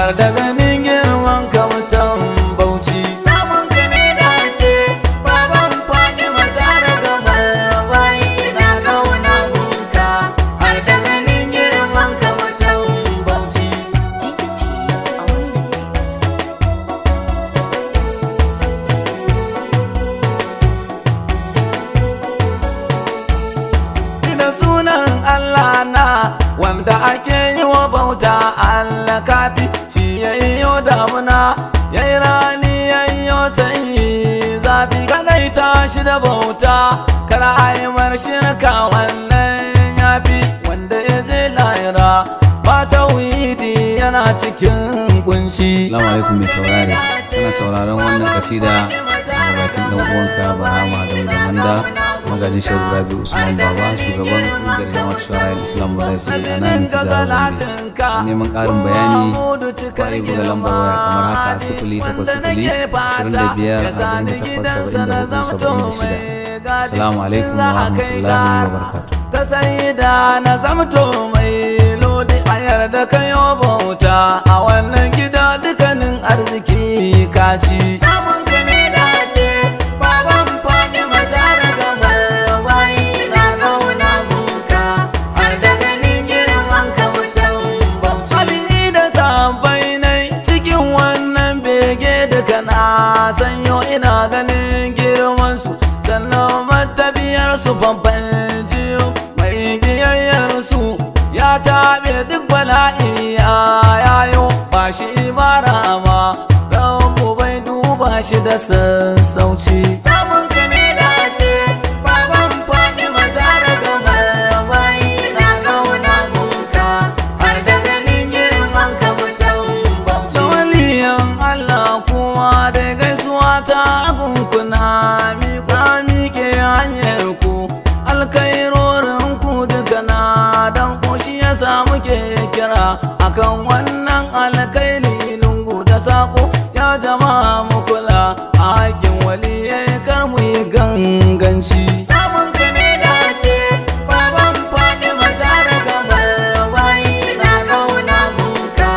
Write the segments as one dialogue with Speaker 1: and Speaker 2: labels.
Speaker 1: har da ganin girman ka mutan Bauchi.
Speaker 2: Samun ka ne dace baban Fatima tare gaban bayi suna kauna gunka har da ganin girman ka mutan Bauchi.
Speaker 1: Da sunan Allah na wanda ake yi wa bauta Allah kafi, shi ya yiwo damuna ya yi rani ya yiwo sanyi zafi, kadai tashi da bauta kar aimar shirka wannan ya fi, wanda ya je lahira ba tauhidi yana cikin kunci.
Speaker 3: Assalamu alaikum mai saurare, kana sauraron wannan kasida daga bakin dan uwanka Barhama da Manda, magajin Shehu Rabi Usman Baba, shugaban ƙungiyar Jama'at Shu'ara'il Islam Wadai Sirri a nan Tijjara Gombe. Neman ƙarin bayani kwarai buga lambar waya kamar haka 08080254876. Assalamu alaikum wa rahmatullahi wa barakatuh.
Speaker 1: Ta sai da na zamto mai lodi a yarda kayo bauta a wannan gida dukkanin arziki kaci.
Speaker 2: Samun ka ne dace baban Fatima tare gaban bayi suna kauna gunka har da ganin girman ka mutan Bauchi.
Speaker 1: Ali da sabai nai cikin wannan bege duka na sanyo ina ganin girman su, sannan matabiyar su babban jiyo mai biyayyar su ya taɓe duk bala'i ya yayo ba shi barama rabu bai duba shi da sassauci.
Speaker 2: Samun ka ne dace baban Fatima tare gaban bayi suna kauna gunka har da ganin girman ka mutan Bauchi.
Speaker 1: Da waliyan Allah kuma dai gaisuwa ta agunkuna miƙe hanyar ku alkairorin ku duka na dan koshi ya samu ke kira akan wannan alkairi lungu da sako, ya jama'a mu kula a haƙin waliyai kar mu yi ganganci.
Speaker 2: Samun ka ne dace baban Fatima tare gaban bayi suna kauna gunka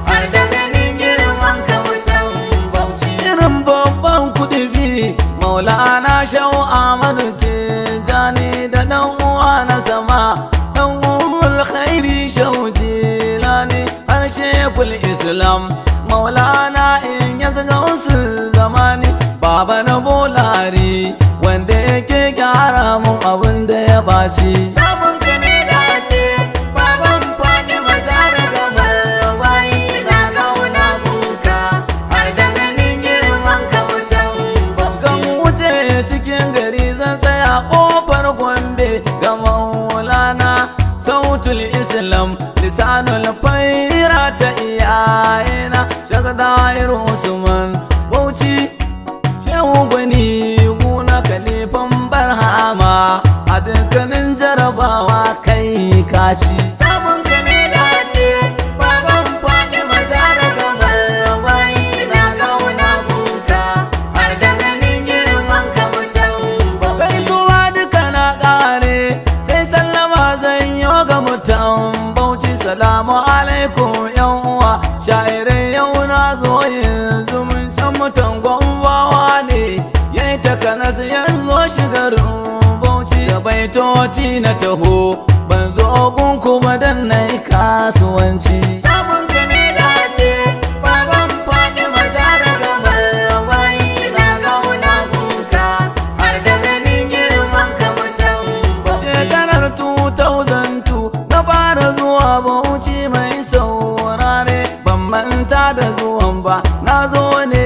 Speaker 2: har da ganin girman ka mutan Bauchi.
Speaker 1: Irin babban kuɗi Maulana Shehu Ahmadu Tijjani da ɗan uwa na sama ɗan umul khairi Shehu Jilani har Shekul Islam Maulana in ya zaga wasu zamani baba na bolari wanda yake gyara mun abin da ya ɓaci.
Speaker 2: Samun ka ne dace baban Fatima tare gaban bayi suna kauna gunka har da ganin girman ka mutan Bauchi.
Speaker 1: Kan wuce cikin gari zan tsaya ƙofar Gombe ga Maulana Sautul Islam lisanul faira ta iyayena Shagdayar Usman Bauchi Shehu Gwani guna kalifan Barhama a dukkanin jarabawa kai kaci.
Speaker 2: Samun ka ne dace baban Fatima tare gaban bayi suna kauna gunka har da ganin girman ka mutan Bauchi.
Speaker 1: Gaisuwa duka na ƙare sai sallama zan yi ga mutan Bauchi. Salamu alaikum yan uwa sha'irai yau na zo yanzu mun san mutan Gombawa ne yayi takanas yanzu shigarin Bauchi da baitoti na taho ban zo gunku ba dan nayi kasuwanci.
Speaker 2: Samun ka ne dace baban Fatima tare gaban bayi suna kauna gunka har da ganin girman ka mutan Bauchi.
Speaker 1: Shekarar 2002 na fara zuwa Bauchi mai saurare ban manta da zuwan ba na zo ne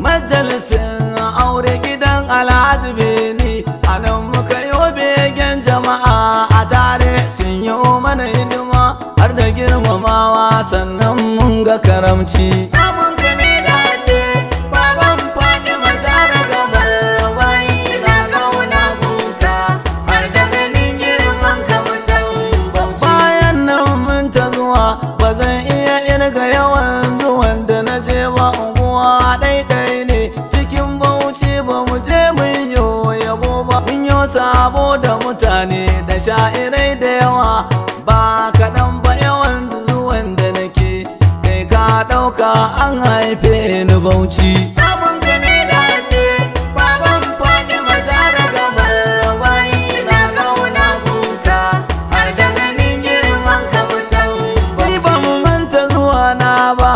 Speaker 1: majalisin aure gidan Alhaji Beni a nan muka yi begen jama'a a tare sun yi mana hidima har da girmamawa sannan mun ga karamci.
Speaker 2: Samun ka ne dace baban Fatima tare gaban bayi suna kauna gunka har da ganin girman ka mutan Bauchi.
Speaker 1: Bayan nan mun ta zuwa ba zan iya irga yawan zuwan da na je ba, unguwa ɗaiɗai ne cikin Bauchi ba mu je mun yo yabo ba, mun yo sabo da mutane da sha'irai da yawa ba kaɗan ba yawan zuwan da nake kai ka ɗauka haka an haife ni Bauchi.
Speaker 2: Samun ka ne dace, baban Fatima Zahra gabar bayi suna kauna gunka, har da ganin girman ka mutan
Speaker 1: Ni ba mu manta zuwa na ba,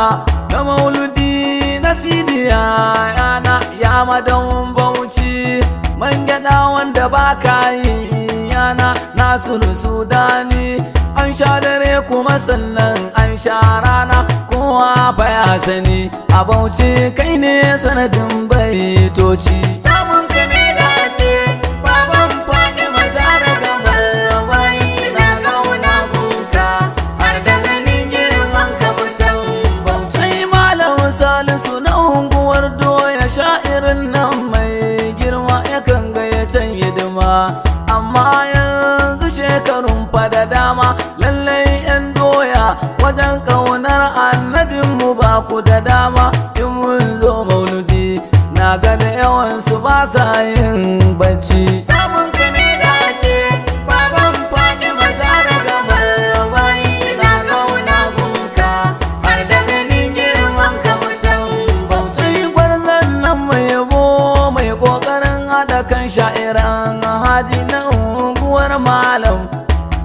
Speaker 1: na mauludi na sidiya yana ya madan Bauchi. Man gyaɗa wanda ba ka yi yana Nasiru Sudani. An sha dare kuma sannan an sha rana, kowa fa ya sani a Bauchi kai ne sanadin baitoci.
Speaker 2: Samun ka ne dace, baban Fatima Zahra gabar bayi suna kauna gunka, har da ganin girman ka mutan Bauchi.
Speaker 1: Sai Malam Salisu na unguwar doya sha'irin nan mai girma yakan gayyacen hidima, amma yanzu shekarun fa da dama. Lallai 'yan doya wajen ƙaunar annabinmu ba ku da dama. In mun zo mauludi na ga da yawansu ba sa yin bacci.
Speaker 2: Samun ka ne dace, baban Fatima Zahra gabar bayi suna kauna gunka, har da ganin girman ka mutan Bauchi.
Speaker 1: Sai gwarzon nan mai yabo mai ƙoƙarin haɗa kan sha'iran haji na unguwar malam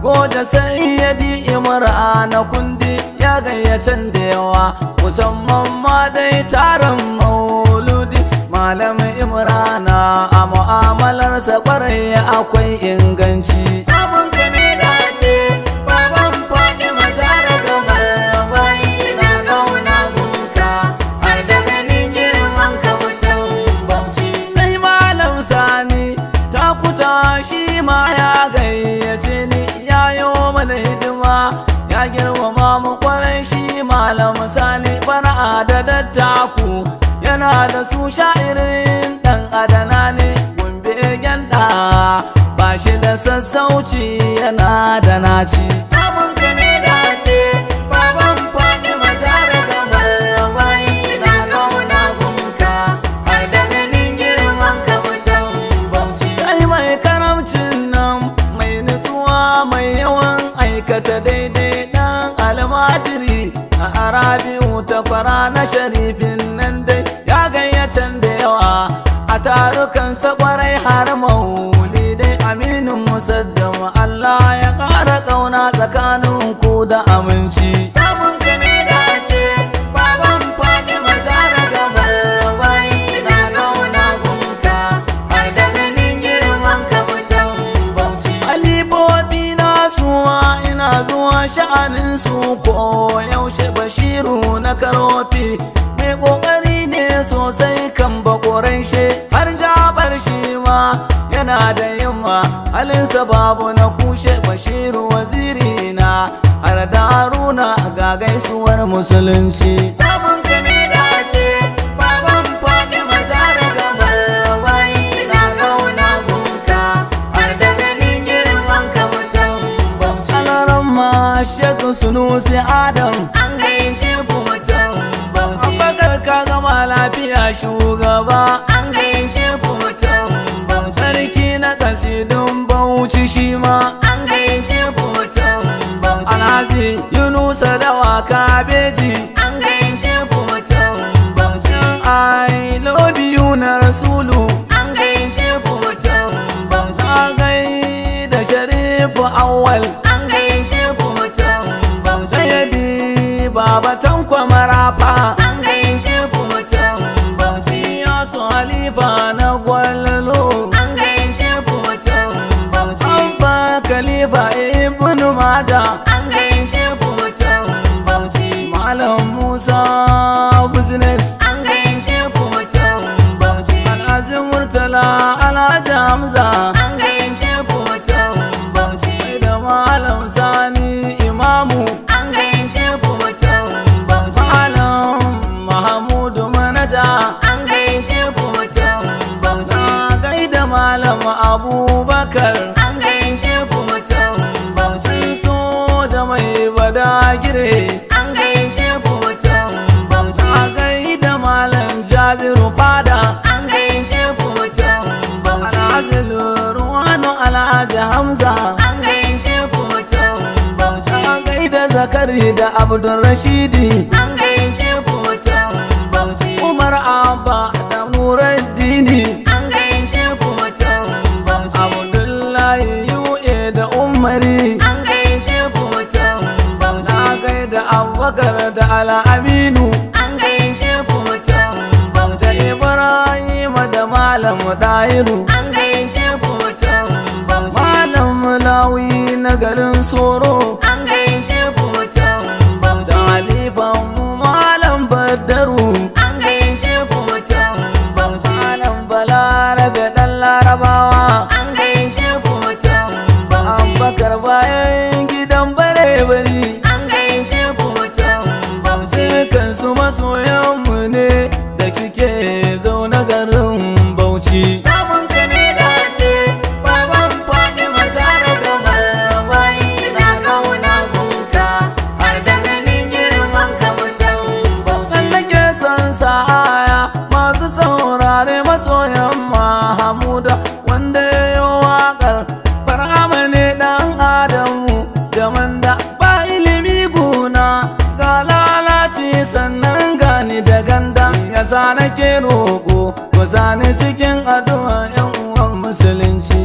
Speaker 1: Goja Sayyadi Imrana kundi ya gayyacen da yawa, musamman ma dai taron mauludi. Malam Imrana a mu'amalarsa kwarai akwai inganci.
Speaker 2: Samun ka ne dace, baban Fatima Zahra gabar bayi suna kauna gunka, har da ganin girman ka mutan Bauchi.
Speaker 1: Sai Malam Sani takuta shi ma ya gayyace ni, ya yo mana hidima ya girmama mu kwarai. Shi Malam Sani fara'a da dattaku yana da su sha'irin dan adana ne, gumbe gyanda ba shi da sassauci yana da naci.
Speaker 2: Samun ka ne dace, baban Fatima Zahra gabar bayi suna kauna gunka, har da ganin girman ka mutan Bauchi.
Speaker 1: Sai mai karamcin nan mai nutsuwa mai yawan aikata daidai dan almajiri a Arabiu takwara na sharifin nan dai ya gayyacen da yawa a tarukansa kwarai har maulidai. Aminin musaddam Allah ya ƙara ƙauna tsakanin ku da aminci.
Speaker 2: Samun ka ne dace, baban Fatima Zahra gabar bayi suna kauna gunka, har da ganin girman ka mutan Bauchi.
Speaker 1: Alibobi na suwa ina zuwa sha'anin su ko yaushe. Bashiru na Karofi mai kokari ne sosai kan bakoran she, har Jabar shi ma yana da yamma halinsa babu na kushe. Bashiru waziri na har da Haruna ga gaisuwar musulunci.
Speaker 2: Samun ka ne dace, baban Fatima Zahra gabar bayi suna kauna gunka, har da ganin girman ka mutan Bauchi.
Speaker 1: Alaramma Sheku Sunusi Adam
Speaker 2: An gaishe ku mutan Bauchi.
Speaker 1: Abubakar ka gama lafiya shugaba,
Speaker 2: An gaishe ku mutan Bauchi.
Speaker 1: sarki na kasidun Bauchi shi ma.
Speaker 2: An gaishe ku mutan Bauchi.
Speaker 1: Alhaji Yunusa da waka beji,
Speaker 2: An gaishe ku mutan Bauchi.
Speaker 1: I love you na Rasulu.
Speaker 2: An gaishe ku mutan Bauchi.
Speaker 1: Na gaida Sharifu Awwal,
Speaker 2: An gaishe ku mutan Bauchi.
Speaker 1: Sayyidi Baba Tanko Marafa,
Speaker 2: An gaishe ku mutan Bauchi.
Speaker 1: ya su Halifa na Gwalalo,
Speaker 2: An gaishe ku mutan Bauchi.
Speaker 1: Abba Khalifa Ibn Maja,
Speaker 2: An gaishe ku mutan Bauchi.
Speaker 1: Malam Musa Business,
Speaker 2: An gaishe ku mutan Bauchi.
Speaker 1: Alhaji Murtala, Alhaji Hamza,
Speaker 2: An gaishe ku mutan Bauchi.
Speaker 1: da Malam Sani Imamu,
Speaker 2: An gaishe ku mutan Bauchi.
Speaker 1: Malam Mahamudu Manaja,
Speaker 2: An gaishe ku mutan Bauchi.
Speaker 1: na gaida Malam Abubakar,
Speaker 2: An gaishe ku mutan Bauchi.
Speaker 1: soja mai badagire,
Speaker 2: An gaishe ku mutan Bauchi.
Speaker 1: na gaida Malam Jabiru Fada,
Speaker 2: An gaishe ku mutan Bauchi.
Speaker 1: Alhaji Lurwano Alhaji Hamza,
Speaker 2: An gaishe ku mutan Bauchi.
Speaker 1: na gaida Zakari da Abdul Rashidi,
Speaker 2: An gaishe ku mutan
Speaker 1: abba da Nuruddini
Speaker 2: an gaishe ku mutum Bauchi.
Speaker 1: Abdullahi yu'e da Umari
Speaker 2: An gaishe ku mutum Bauchi.
Speaker 1: na gaida Abubakar da Al'aminu
Speaker 2: An gaishe ku mutum
Speaker 1: da
Speaker 2: Bauchi.
Speaker 1: Ibrahim da Malam Dairu
Speaker 2: An gaishe ku mutum Bauchi.
Speaker 1: Malam Lawi na garin Soro
Speaker 2: An gaishe ku mutum
Speaker 1: da
Speaker 2: Bauchi.
Speaker 1: Halifan mu Malam Baddaru
Speaker 2: An gaishe ku mutum Bauchi.
Speaker 1: Malam Balarabe dan Larabawa
Speaker 2: An gaishe ku mutum Bauchi.
Speaker 1: Abubakar bayan gidan bare-bari
Speaker 2: An gaishe ku mutum Bauchi.
Speaker 1: dukansu masoyanmu ne da kike zaune garin Bauchi.
Speaker 2: Samun ka ne dace, baban Fatima Zahra gabar bayi suna kauna gunka, har da ganin girman ka mutum Bauchi.
Speaker 1: Dan nake son sa'aya masu saurare masoyan Mahamuda wanda ya yi waƙar Barhama ne ɗan Adamu da manda ba ilimi guna ga lalaci sannan gani da ganda ya sa nake roƙo ku sani cikin addu'a 'yan uwan musulunci.